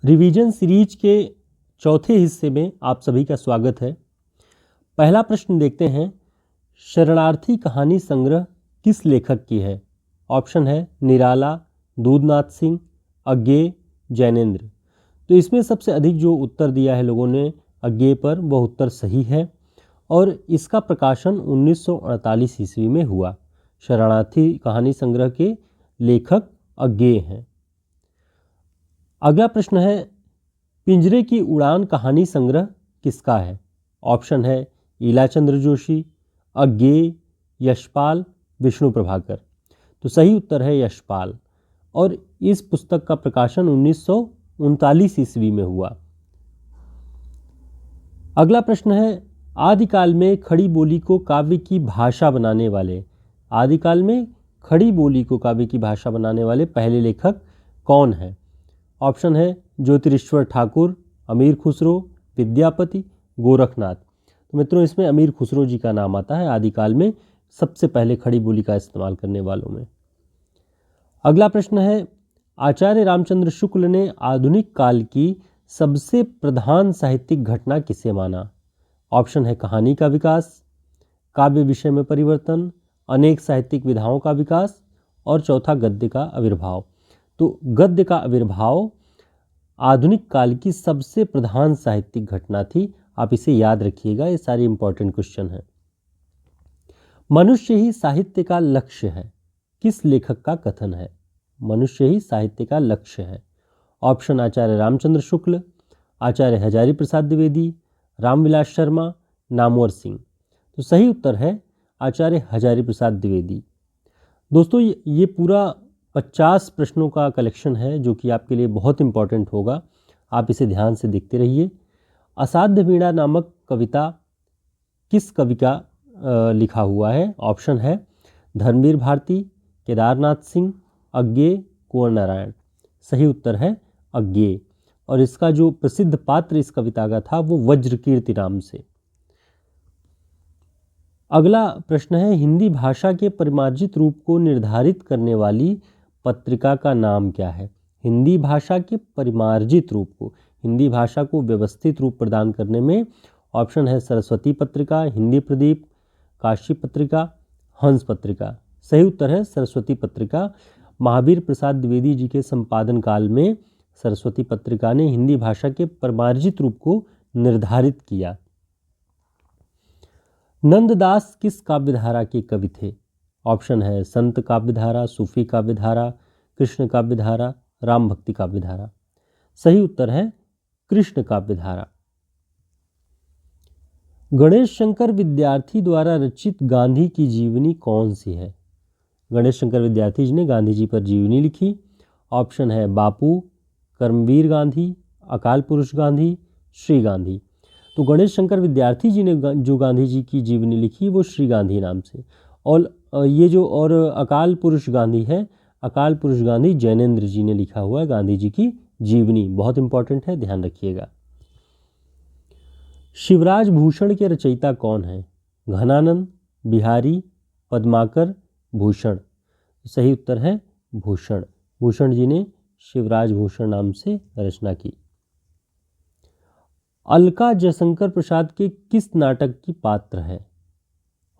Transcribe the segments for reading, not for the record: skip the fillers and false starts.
Revision series के चौथे हिस्से में आप सभी का स्वागत है। पहला प्रश्न देखते हैं, शरणार्थी कहानी संग्रह किस लेखक की है? ऑप्शन है निराला, दूधनाथ सिंह, अज्ञेय, जैनेन्द्र। तो इसमें सबसे अधिक जो उत्तर दिया है लोगों ने अज्ञेय पर, वह उत्तर सही है और इसका प्रकाशन 1948 ईस्वी में हुआ। शरणार्थी कहानी संग्रह के लेखक अज्ञेय हैं। अगला प्रश्न है, पिंजरे की उड़ान कहानी संग्रह किसका है? ऑप्शन है ईलाचंद्र जोशी, अज्ञेय, यशपाल, विष्णु प्रभाकर। तो सही उत्तर है यशपाल और इस पुस्तक का प्रकाशन 1939 ईस्वी में हुआ। अगला प्रश्न है, आदिकाल में खड़ी बोली को काव्य की भाषा बनाने वाले आदिकाल में खड़ी बोली को काव्य की भाषा बनाने वाले पहले लेखक कौन हैं? ऑप्शन है ज्योतिरीश्वर ठाकुर, अमीर खुसरो, विद्यापति, गोरखनाथ। तो मित्रों, इसमें अमीर खुसरो जी का नाम आता है आदिकाल में सबसे पहले खड़ी बोली का इस्तेमाल करने वालों में। अगला प्रश्न है, आचार्य रामचंद्र शुक्ल ने आधुनिक काल की सबसे प्रधान साहित्यिक घटना किसे माना? ऑप्शन है कहानी का विकास, काव्य विषय में परिवर्तन, अनेक साहित्यिक विधाओं का विकास और चौथा गद्य का आविर्भाव। तो गद्य का आविर्भाव आधुनिक काल की सबसे प्रधान साहित्यिक घटना थी। आप इसे याद रखिएगा, ये सारे इंपॉर्टेंट क्वेश्चन हैं। मनुष्य ही साहित्य का लक्ष्य है, किस लेखक का कथन है? मनुष्य ही साहित्य का लक्ष्य है। ऑप्शन आचार्य रामचंद्र शुक्ल, आचार्य हजारी प्रसाद द्विवेदी, रामविलास शर्मा, नामवर सिंह। तो सही उत्तर है आचार्य हजारी प्रसाद द्विवेदी। दोस्तों, ये पूरा 50 प्रश्नों का कलेक्शन है जो कि आपके लिए बहुत इंपॉर्टेंट होगा। आप इसे ध्यान से देखते रहिए। असाध्य वीणा नामक कविता किस कवि का लिखा हुआ है? ऑप्शन है धर्मवीर भारती, केदारनाथ सिंह, अज्ञेय, कुंवर नारायण। सही उत्तर है अज्ञेय और इसका जो प्रसिद्ध पात्र इस कविता का था वो वज्रकीर्ति नाम से। अगला प्रश्न है, हिंदी भाषा के परिमार्जित रूप को निर्धारित करने वाली पत्रिका का नाम क्या है? हिंदी भाषा के परिमार्जित रूप को, हिंदी भाषा को व्यवस्थित रूप प्रदान करने में ऑप्शन है सरस्वती पत्रिका, हिंदी प्रदीप, काशी पत्रिका, हंस पत्रिका। सही उत्तर है सरस्वती पत्रिका। महावीर प्रसाद द्विवेदी जी के संपादन काल में सरस्वती पत्रिका ने हिंदी भाषा के परिमार्जित रूप को निर्धारित किया। नंददास किस काव्यधारा के कवि थे? ऑप्शन है संत काव्यधारा, सूफी काव्यधारा, कृष्ण काव्यधारा, राम भक्ति काव्यधारा। सही उत्तर है कृष्ण काव्यधारा। गणेश शंकर विद्यार्थी द्वारा रचित गांधी की जीवनी कौन सी है? गणेश शंकर विद्यार्थी जी ने गांधी जी पर जीवनी लिखी। ऑप्शन है बापू, कर्मवीर गांधी, अकाल पुरुष गांधी, श्री गांधी। तो गणेश शंकर विद्यार्थी जी ने जो गांधी जी की जीवनी लिखी वो श्री गांधी नाम से, और ये जो और अकाल पुरुष गांधी है, अकाल पुरुष गांधी जैनेन्द्र जी ने लिखा हुआ है गांधी जी की जीवनी। बहुत इंपॉर्टेंट है, ध्यान रखिएगा। शिवराज भूषण के रचयिता कौन है? घनानंद, बिहारी, पद्माकर, भूषण। सही उत्तर है भूषण। भूषण जी ने शिवराज भूषण नाम से रचना की। अलका जयशंकर प्रसाद के किस नाटक की पात्र है?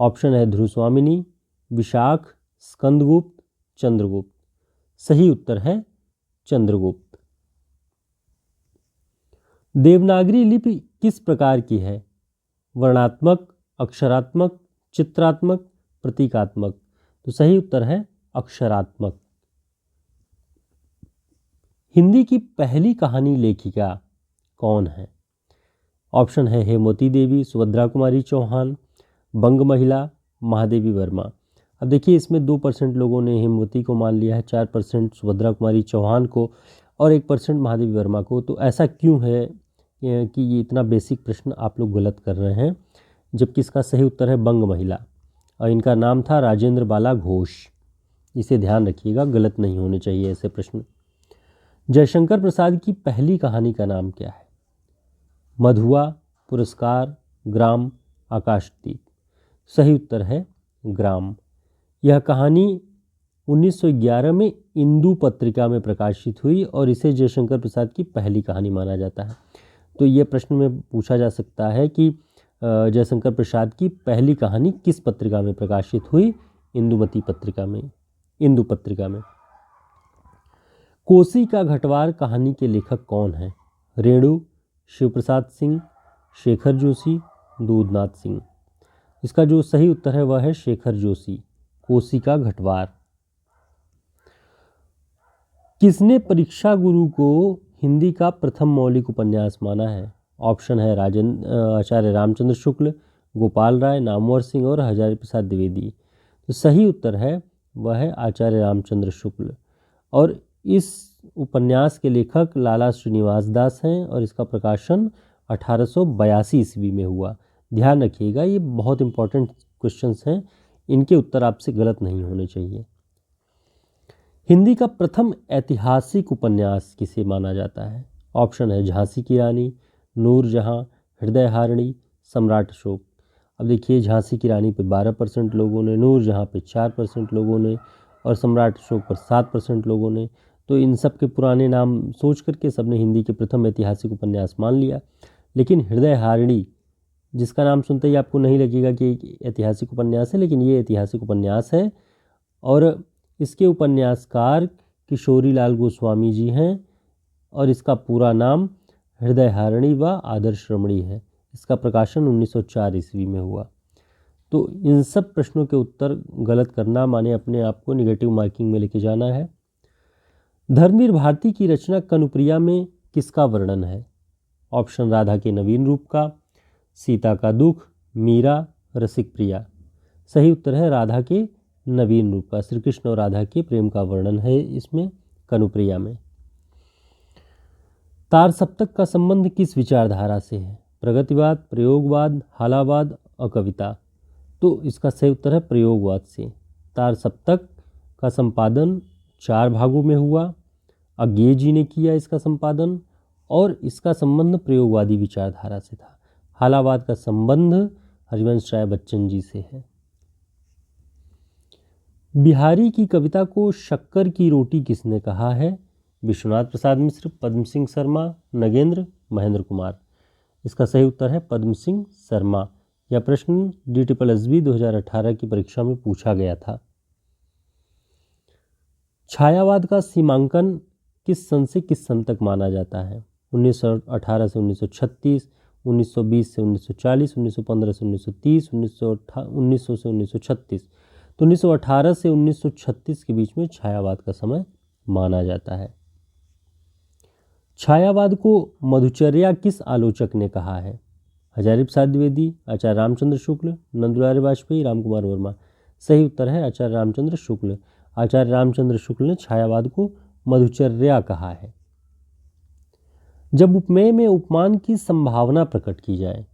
ऑप्शन है ध्रुवस्वामिनी, विशाख, स्कंदगुप्त, चंद्रगुप्त। सही उत्तर है चंद्रगुप्त। देवनागरी लिपि किस प्रकार की है? वर्णात्मक, अक्षरात्मक, चित्रात्मक, प्रतीकात्मक। तो सही उत्तर है अक्षरात्मक। हिंदी की पहली कहानी लेखिका कौन है? ऑप्शन है हेमवती देवी, सुभद्रा कुमारी चौहान, बंग महिला, महादेवी वर्मा। अब देखिए, इसमें 2% लोगों ने हेमवती को मान लिया है, 4% सुभद्रा कुमारी चौहान को और 1% महादेवी वर्मा को। तो ऐसा क्यों है कि ये इतना बेसिक प्रश्न आप लोग गलत कर रहे हैं, जबकि इसका सही उत्तर है बंग महिला और इनका नाम था राजेंद्र बाला घोष। इसे ध्यान रखिएगा, गलत नहीं होने चाहिए ऐसे प्रश्न। जयशंकर प्रसाद की पहली कहानी का नाम क्या है? मधुआ, पुरस्कार, ग्राम, आकाशदीप। सही उत्तर है ग्राम। यह कहानी 1911 में इंदु पत्रिका में प्रकाशित हुई और इसे जयशंकर प्रसाद की पहली कहानी माना जाता है। तो ये प्रश्न में पूछा जा सकता है कि जयशंकर प्रसाद की पहली कहानी किस पत्रिका में प्रकाशित हुई? इंदुमती पत्रिका में, इंदु पत्रिका में। कोसी का घटवार कहानी के लेखक कौन हैं? रेणु, शिवप्रसाद सिंह, शेखर जोशी, दूधनाथ सिंह। इसका जो सही उत्तर है वह है शेखर जोशी। कोसी का घटवार। किसने परीक्षा गुरु को हिंदी का प्रथम मौलिक उपन्यास माना है? ऑप्शन है आचार्य रामचंद्र शुक्ल, गोपाल राय, नामवर सिंह और हजारी प्रसाद द्विवेदी। तो सही उत्तर है वह है आचार्य रामचंद्र शुक्ल। और इस उपन्यास के लेखक लाला श्रीनिवास दास हैं और इसका प्रकाशन 1882 ईस्वी में हुआ। ध्यान रखिएगा, ये बहुत इंपॉर्टेंट क्वेश्चंस हैं, इनके उत्तर आपसे गलत नहीं होने चाहिए। हिंदी का प्रथम ऐतिहासिक उपन्यास किसे माना जाता है? ऑप्शन है झांसी की रानी, नूरजहां, हृदयहारिणी, सम्राट अशोक। अब देखिए, झांसी की रानी पे 12% लोगों ने, नूरजहां पे 4% लोगों ने और सम्राट अशोक पर 7% लोगों ने। तो इन सब के पुराने नाम सोच करके सबने हिंदी के प्रथम ऐतिहासिक उपन्यास मान लिया। लेकिन हृदयहारिणी, जिसका नाम सुनते ही आपको नहीं लगेगा कि ऐतिहासिक उपन्यास है, लेकिन ये ऐतिहासिक उपन्यास है और इसके उपन्यासकार किशोरीलाल गोस्वामी जी हैं और इसका पूरा नाम हृदयहारिणी व आदर्श रमणी है। इसका प्रकाशन 1904 ईस्वी में हुआ। तो इन सब प्रश्नों के उत्तर गलत करना माने अपने आप को निगेटिव मार्किंग में लेके जाना है। धर्मवीर भारती की रचना कनुप्रिया में किसका वर्णन है? ऑप्शन राधा के नवीन रूप का, सीता का दुख, मीरा, रसिक प्रिया। सही उत्तर है राधा के नवीन रूप का। श्री कृष्ण और राधा के प्रेम का वर्णन है इसमें कनुप्रिया में। तार सप्तक का संबंध किस विचारधारा से है? प्रगतिवाद, प्रयोगवाद, हालावाद और कविता। तो इसका सही उत्तर है प्रयोगवाद से। तार सप्तक का संपादन 4 भागों में हुआ। अज्ञेय जी ने किया इसका संपादन और इसका संबंध प्रयोगवादी विचारधारा से था। हालावाद का संबंध हरिवंश राय बच्चन जी से है। बिहारी की कविता को शक्कर की रोटी किसने कहा है? विश्वनाथ प्रसाद मिश्र, पद्म सिंह शर्मा, नगेंद्र, महेंद्र कुमार। इसका सही उत्तर है पद्म सिंह शर्मा। यह प्रश्न DSSB 2018 की परीक्षा में पूछा गया था। छायावाद का सीमांकन किस सन से किस सन तक माना जाता है? 1918 से 1936, 1920 से 1940, 1915 से 1930, 1900 से 1936। तो 1918 से 1936 के बीच में छायावाद का समय माना जाता है। छायावाद को मधुचर्या किस आलोचक ने कहा है? हजारी प्रसाद द्विवेदी, आचार्य रामचंद्र शुक्ल, नंदलाल वाजपेयी, रामकुमार वर्मा। सही उत्तर है आचार्य रामचंद्र शुक्ल। आचार्य रामचंद्र शुक्ल ने छायावाद को मधुचर्या कहा है। जब उपमेय में उपमान की संभावना प्रकट की जाए,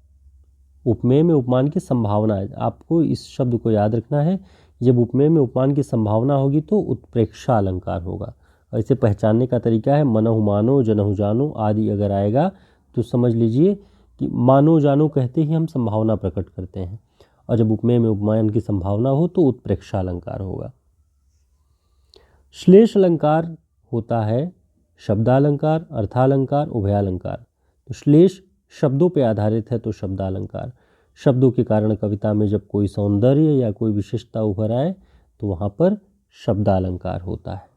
उपमेय में उपमान की संभावना, आपको इस शब्द को याद रखना है। जब उपमेय में उपमान की संभावना होगी तो उत्प्रेक्षा अलंकार होगा। और इसे पहचानने का तरीका है मनहु मानो, जनहु जानो आदि अगर आएगा तो समझ लीजिए कि मानो जानो कहते ही हम संभावना प्रकट करते हैं और जब उपमेय में उपमान की संभावना हो तो उत्प्रेक्षा अलंकार होगा। श्लेष अलंकार होता है शब्दालंकार, अर्थालंकार, उभयालंकार। तो श्लेष शब्दों पर आधारित है तो शब्दालंकार। शब्दों के कारण कविता में जब कोई सौंदर्य या कोई विशेषता उभर आए तो वहाँ पर शब्दालंकार होता है।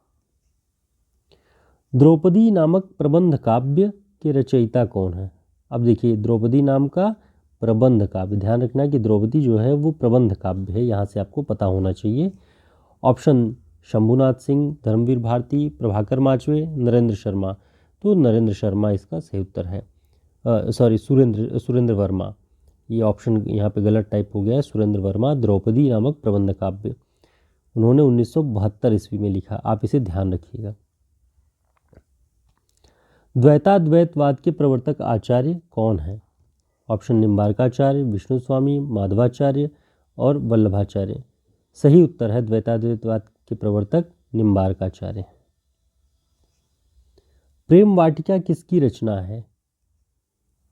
द्रौपदी नामक प्रबंध काव्य के रचयिता कौन है? अब देखिए, द्रौपदी नाम का प्रबंध काव्य, ध्यान रखना कि द्रौपदी जो है वो प्रबंध काव्य है, यहाँ से आपको पता होना चाहिए। ऑप्शन शंभुनाथ सिंह, धर्मवीर भारती, प्रभाकर माचवे, नरेंद्र शर्मा। तो नरेंद्र शर्मा इसका सही उत्तर है। सुरेंद्र वर्मा। ये ऑप्शन यहाँ पे गलत टाइप हो गया है। सुरेंद्र वर्मा द्रौपदी नामक प्रबंध काव्य उन्होंने 1972 ईस्वी में लिखा। आप इसे ध्यान रखिएगा। द्वैताद्वैतवाद के प्रवर्तक आचार्य कौन है? ऑप्शन निम्बार्काचार्य, विष्णु स्वामी, माधवाचार्य और वल्लभाचार्य। सही उत्तर है द्वैताद्वैतवाद के प्रवर्तक निम्बार्काचार्य। प्रेम वाटिका किसकी रचना है?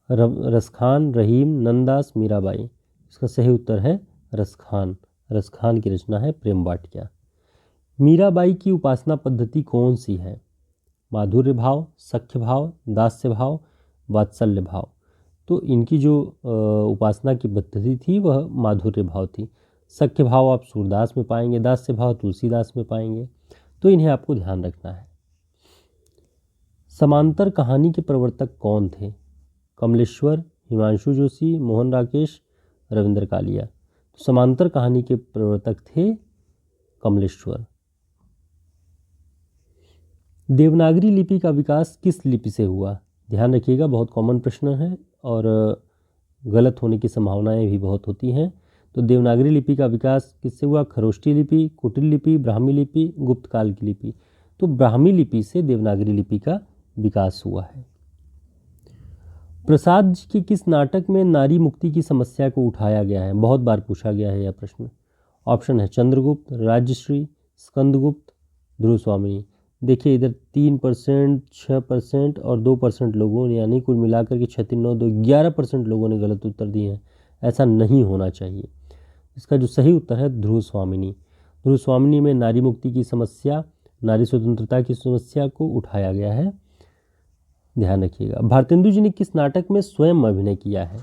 रसखान, रहीम, नंददास, मीराबाई। इसका सही उत्तर है रसखान। रसखान की रचना है प्रेम वाटिका। मीराबाई की उपासना पद्धति कौन सी है? माधुर्य भाव, सख्य भाव, दास्य भाव, वात्सल्य भाव। तो इनकी जो उपासना की पद्धति थी वह माधुर्य भाव थी। सख्य भाव आप सूरदास में पाएंगे, दास्य भाव तुलसीदास में पाएंगे। तो इन्हें आपको ध्यान रखना है। समांतर कहानी के प्रवर्तक कौन थे? कमलेश्वर, हिमांशु जोशी, मोहन राकेश, रविंद्र कालिया। तो समांतर कहानी के प्रवर्तक थे कमलेश्वर। देवनागरी लिपि का विकास किस लिपि से हुआ? ध्यान रखिएगा, बहुत कॉमन प्रश्न है और गलत होने की संभावनाएं भी बहुत होती हैं। तो देवनागरी लिपि का विकास किससे हुआ? खरोष्ठी लिपि, कुटिल लिपि, ब्राह्मी लिपि, गुप्त काल की लिपि। तो ब्राह्मी लिपि से देवनागरी लिपि का विकास हुआ है। प्रसाद जी के किस नाटक में नारी मुक्ति की समस्या को उठाया गया है? बहुत बार पूछा गया है यह प्रश्न। ऑप्शन है चंद्रगुप्त, राजश्री, स्कंदगुप्त, ध्रुवस्वामिनी। देखिए इधर 3%, 6% और 2% लोगों ने, यानी कुल मिलाकर के 6, 3, 9, 2, 11% लोगों ने गलत उत्तर दिए हैं। ऐसा नहीं होना चाहिए। इसका जो सही उत्तर है ध्रुवस्वामिनी। ध्रुवस्वामिनी में नारी मुक्ति की समस्या, नारी स्वतंत्रता की समस्या को उठाया गया है। ध्यान रखिएगा। भारतेंदु जी ने किस नाटक में स्वयं अभिनय किया है?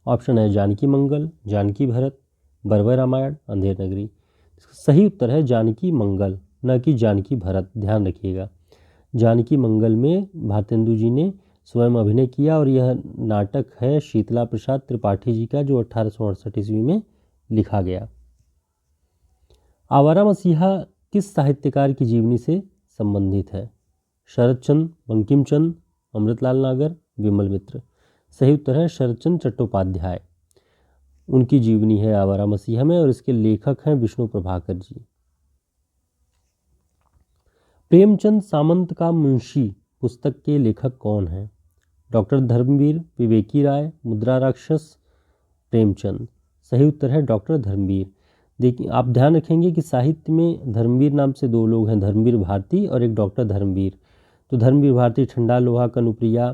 ऑप्शन है जानकी मंगल, जानकी भरत, बर्बर रामायण, अंधेर नगरी। इसका सही उत्तर है जानकी मंगल, न कि जानकी भरत। ध्यान रखिएगा, जानकी मंगल में भारतेंदु जी ने स्वयं अभिनय किया और यह नाटक है शीतला प्रसाद त्रिपाठी जी का, जो 1868 ईस्वी में लिखा गया। आवारा मसीहा किस साहित्यकार की जीवनी से संबंधित है? शरद चंद्र, बंकिम चंद्र, अमृतलाल नागर, विमल मित्र। सही उत्तर है शरद चंद्र चट्टोपाध्याय। उनकी जीवनी है आवारा मसीहा में और इसके लेखक हैं विष्णु प्रभाकर जी। प्रेमचंद सामंत का मुंशी पुस्तक के लेखक कौन हैं? डॉक्टर धर्मवीर, विवेकी राय, मुद्रा राक्षस, प्रेमचंद। सही उत्तर है डॉक्टर धर्मवीर। देखिए आप ध्यान रखेंगे कि साहित्य में धर्मवीर नाम से 2 लोग हैं, धर्मवीर भारती और एक डॉक्टर धर्मवीर। तो धर्मवीर भारती ठंडा लोहा कनुप्रिया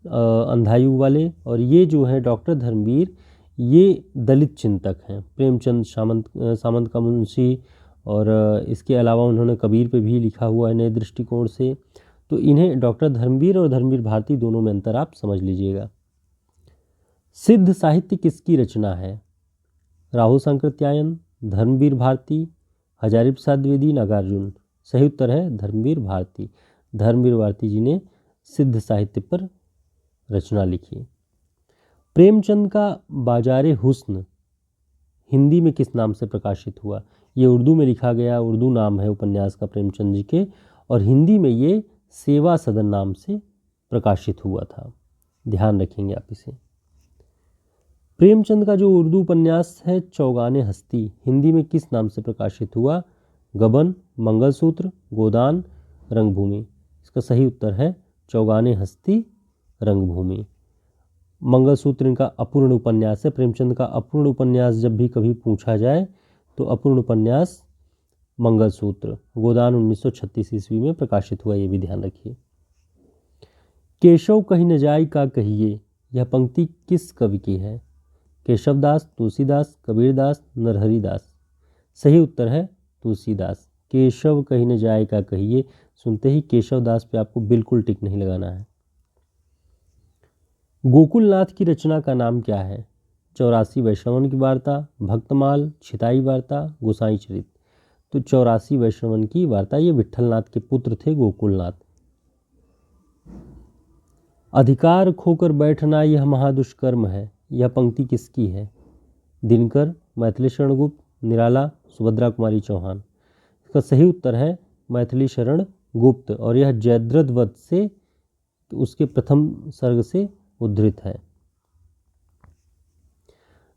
अंधायु वाले, और ये जो है डॉक्टर धर्मवीर ये दलित चिंतक हैं। प्रेमचंद सामंत का मुंशी, और इसके अलावा उन्होंने कबीर पे भी लिखा हुआ है नए दृष्टिकोण से। तो इन्हें डॉक्टर धर्मवीर और धर्मवीर भारती दोनों में अंतर आप समझ लीजिएगा। सिद्ध साहित्य किसकी रचना है? राहु सांकृत्यायन, धर्मवीर भारती, हजारी प्रसाद द्विवेदी, नागार्जुन। सही उत्तर है धर्मवीर भारती। धर्मवीर भारती जी ने सिद्ध साहित्य पर रचना लिखी। प्रेमचंद का बाजारे हुस्न हिंदी में किस नाम से प्रकाशित हुआ? ये उर्दू में लिखा गया, उर्दू नाम है उपन्यास का प्रेमचंद जी के, और हिंदी में ये सेवा सदन नाम से प्रकाशित हुआ था। ध्यान रखेंगे आप इसे। प्रेमचंद का जो उर्दू उपन्यास है चौगाने हस्ती, हिंदी में किस नाम से प्रकाशित हुआ? गबन, मंगलसूत्र, गोदान, रंगभूमि। इसका सही उत्तर है चौगाने हस्ती, रंगभूमि। मंगलसूत्र इनका अपूर्ण उपन्यास है। प्रेमचंद का अपूर्ण उपन्यास जब भी कभी पूछा जाए तो अपूर्ण उपन्यास मंगलसूत्र। गोदान 1936 ईस्वी में प्रकाशित हुआ, ये भी ध्यान रखिए। केशव कहीं न जाय का कहिए, यह पंक्ति किस कवि की है? केशवदास, तुलसीदास, कबीरदास, नरहरिदास। सही उत्तर है तुलसीदास। केशव कहीं न जाय का कहिए, सुनते ही केशवदास पे आपको बिल्कुल टिक नहीं लगाना है। गोकुलनाथ की रचना का नाम क्या है? 84 वैष्णवन की वार्ता, भक्तमाल, छिताई वार्ता, गोसाई चरित। तो 84 वैष्णवन की वार्ता, ये विट्ठलनाथ के पुत्र थे गोकुलनाथ। अधिकार खोकर बैठना यह महादुष्कर्म है, यह पंक्ति किसकी है? दिनकर, मैथिली शरण गुप्त, निराला, सुभद्रा कुमारी चौहान। इसका सही उत्तर है मैथिली शरण गुप्त, और यह जयद्रथ वध से उसके प्रथम सर्ग से उद्धृत है।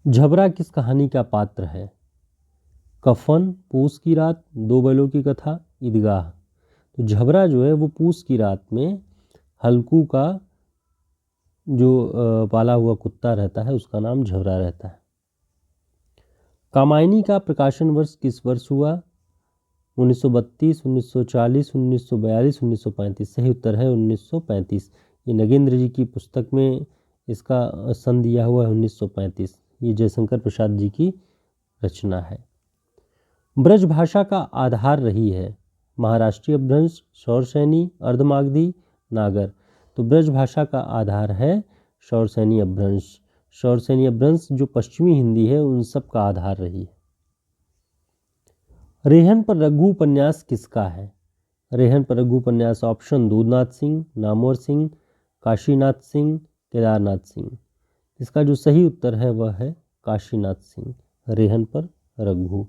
झबरा किस कहानी का पात्र है? कफन, पूस की रात, दो बैलों की कथा, ईदगाह। तो झबरा जो है वो पूस की रात में हल्कू का जो पाला हुआ कुत्ता रहता है उसका नाम झबरा रहता है। कामायनी का प्रकाशन वर्ष किस वर्ष हुआ? 1932, 1940, 1942, 1935। सही उत्तर है 1935। ये नगेंद्र जी की पुस्तक में इसका सन दिया हुआ है 1935। ये जयशंकर प्रसाद जी की रचना है। ब्रज भाषा का आधार रही है? महाराष्ट्रीय अपभ्रंश, शौरसैनी, अर्धमागधी, नागर। तो ब्रज भाषा का आधार है शौरसैनी अपभ्रंश। शौरसैनी अपभ्रंश जो पश्चिमी हिंदी है उन सब का आधार रही है। रेहन पर रघु उपन्यास किसका है? रेहन पर रघु उपन्यास ऑप्शन दूधनाथ सिंह, नामवर सिंह, काशीनाथ सिंह, केदारनाथ सिंह। इसका जो सही उत्तर है वह है काशीनाथ सिंह। रेहन पर रघु।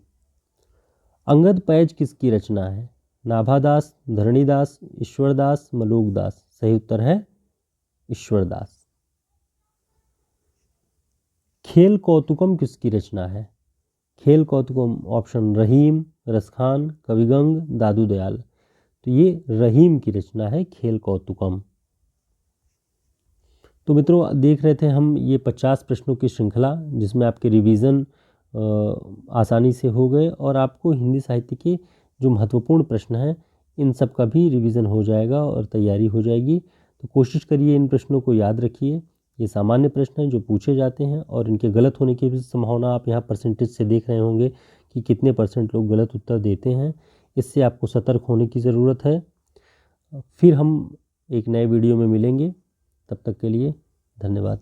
अंगद पैज किसकी रचना है? नाभादास, धरणीदास, ईश्वरदास, मलूकदास। सही उत्तर है ईश्वरदास। खेल कौतुकम किसकी रचना है? खेल कौतुकम ऑप्शन रहीम, रसखान, कविगंग, दादू दयाल। तो ये रहीम की रचना है खेल कौतुकम। तो मित्रों देख रहे थे हम ये 50 प्रश्नों की श्रृंखला जिसमें आपके रिवीजन आसानी से हो गए और आपको हिंदी साहित्य के जो महत्वपूर्ण प्रश्न हैं इन सब का भी रिवीजन हो जाएगा और तैयारी हो जाएगी। तो कोशिश करिए इन प्रश्नों को याद रखिए। ये सामान्य प्रश्न हैं जो पूछे जाते हैं और इनके गलत होने की भी संभावना आप यहाँ परसेंटेज से देख रहे होंगे कि कितने % लोग गलत उत्तर देते हैं। इससे आपको सतर्क होने की ज़रूरत है। फिर हम एक नए वीडियो में मिलेंगे। तब तक के लिए धन्यवाद।